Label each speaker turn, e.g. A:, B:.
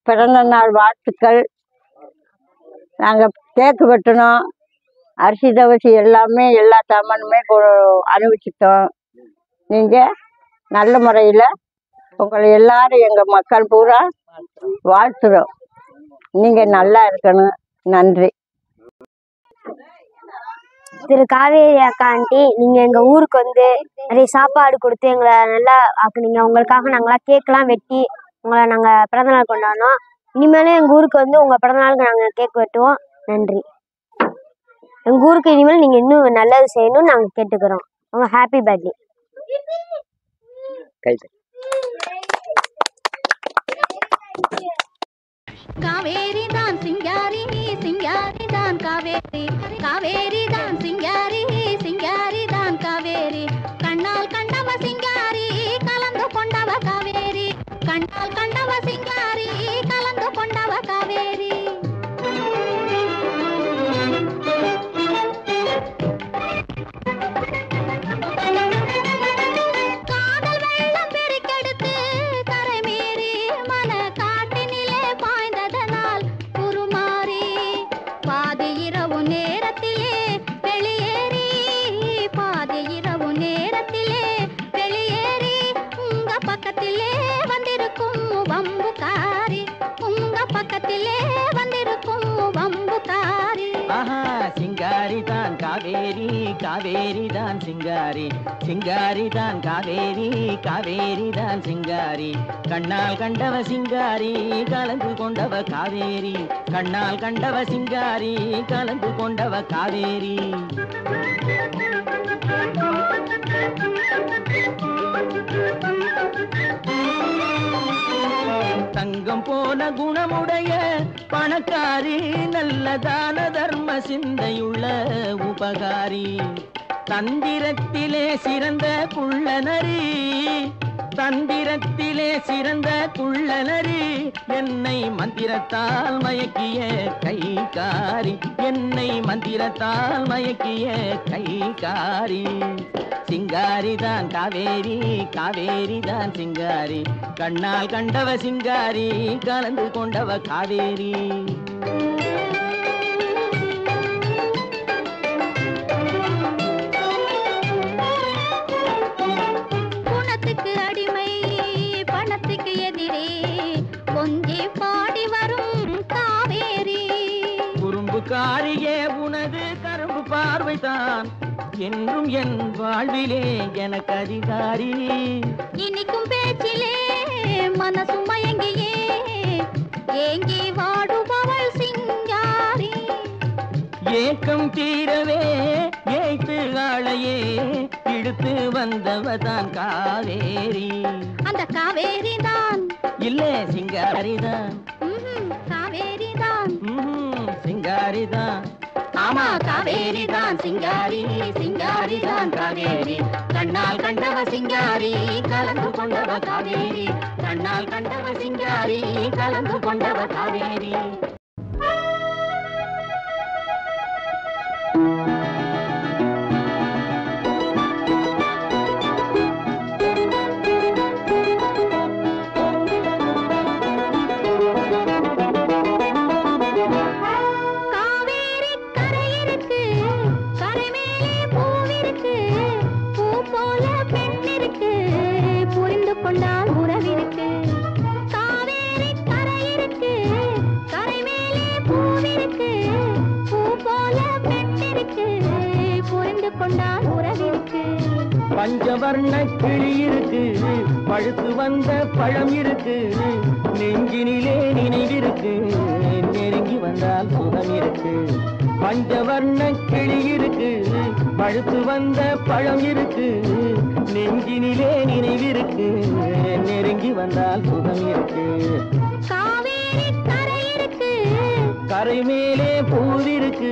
A: பிறந்த நாள் வாழ்த்துக்கள். நாங்கள் கேக்கு வெட்டணும், அரிசி தவசி எல்லாமே எல்லா சாமானுமே அனுபவிச்சிட்டோம். நீங்கள் நல்ல முறையில் உங்களை எல்லாரும் எங்கள் மக்கள் பூரா வாழ்த்துறோம். நீங்கள் நல்லா இருக்கணும். நன்றி.
B: திரு காவேரி அக்கா ஆண்டி, நீங்கள் எங்கள் ஊருக்கு வந்து நிறைய சாப்பாடு கொடுத்து எங்களை நல்லா ஆக்குனீங்க. உங்களுக்காக நாங்களாம் கேக்கெலாம் வெட்டி உங்களை நாங்கள் பிறந்தநாள் கொண்டாடினோம். இனிமேலும் எங்கள் ஊருக்கு வந்து உங்கள் பிறந்தநாளுக்கு நாங்கள் கேக் வெட்டுவோம். நன்றி. எங்கள் ஊருக்கு இனிமேல் நீங்கள் இன்னும் நல்லது செய்யணும்னு நாங்கள் கேட்டுக்கிறோம். உங்கள் ஹாப்பி பர்த்டே.
C: காவேரி தான் சிங்காரி, சிங்காரி தான் காவேரி, காவேரி தான் சிங்காரி, சிங்காரி தான் காவேரி. கண்ணால் கண்டவ சிங்காரி, கலந்து கொண்டவ காவேரி, கண்ணால் கண்டவ சிங்காரி, கலந்து கொண்டவ காவேரி.
D: காவேரி காவேரி தான் சிங்காரி, சிங்காரி தான் காவேரி, காவேரி தான் சிங்காரி. கண்ணால் கண்டவ சிங்காரி, கலந்து கொண்டவ காவேரி, கண்ணால் கண்டவ சிங்காரி, கலந்து கொண்டவ காவேரி. தங்கம் போல குணமுடைய பணக்காரி, நல்ல தான தர்ம சிந்தையுள்ள உபகாரி. தந்திரத்திலே சிறந்த குள்ளநரி, தந்திரத்திலே சிறந்த குள்ளநரி. என்னை மந்திரத்தால் மயக்கிய கைகாரி, என்னை மந்திரத்தால் மயக்கிய கைகாரி. சிங்காரி தான் காவேரி, காவேரி தான் சிங்காரி. கண்ணால் கண்டவ சிங்காரி, கலந்து கொண்டவ காவேரி.
C: குணத்துக்கு அடிமை, பணத்துக்கு எதிரே, கொஞ்சி பாடி வரும் காவேரி.
D: குறும்புக்காரியே உனது கரும்பு பார்வைதான் என்றும் என் வாழ்விலே எனக்கு அதிகாரி.
C: இனிக்கும் பேச்சிலே மனசு மயங்கியே ஏங்கி வாடுபவள் சிங்காரி.
D: ஏக்கம் தீரவே ஏய்த்து ஆளையே இழுத்து வந்தவதான் காவேரி.
C: அந்த காவேரி தான்
D: இல்ல சிங்காரிதான்,
C: காவேரி தான்
D: சிங்காரிதான். ஆமா காவேரி தான் சிங்காரி, சிங்காரி தான் காவேரி. கண்ணால் கண்டவ சிங்காரி, கலந்து கொண்டவ காவேரி, கண்ணால் கண்டவ சிங்காரி, கலந்து கொண்டவ காவேரி.
C: கொண்டால் உறவிருக்கு. காவேரி கரை இருக்கு, கரை மேலே பூவிருக்கு, பூ போல பெண்ணிருக்கு, புரிந்து கொண்டால் உறவிருக்கு.
D: பஞ்சவர்ண கிளி இருக்கு, பழுத்து வந்த பழம் இருக்கு, நெஞ்சினிலே நினைவிருக்கு, நெருங்கி வந்தால் சுகம் இருக்கு. பஞ்சவர்ண கிளி இருக்கு, பழுத்து வந்த பழம் இருக்கு, நெஞ்சினிலே நினைவிருக்கு, நெருங்கி வந்தால் சுகம் இருக்கு.
C: காவேரி கரை இருக்கு,
D: கரை மேலே பூவிருக்கு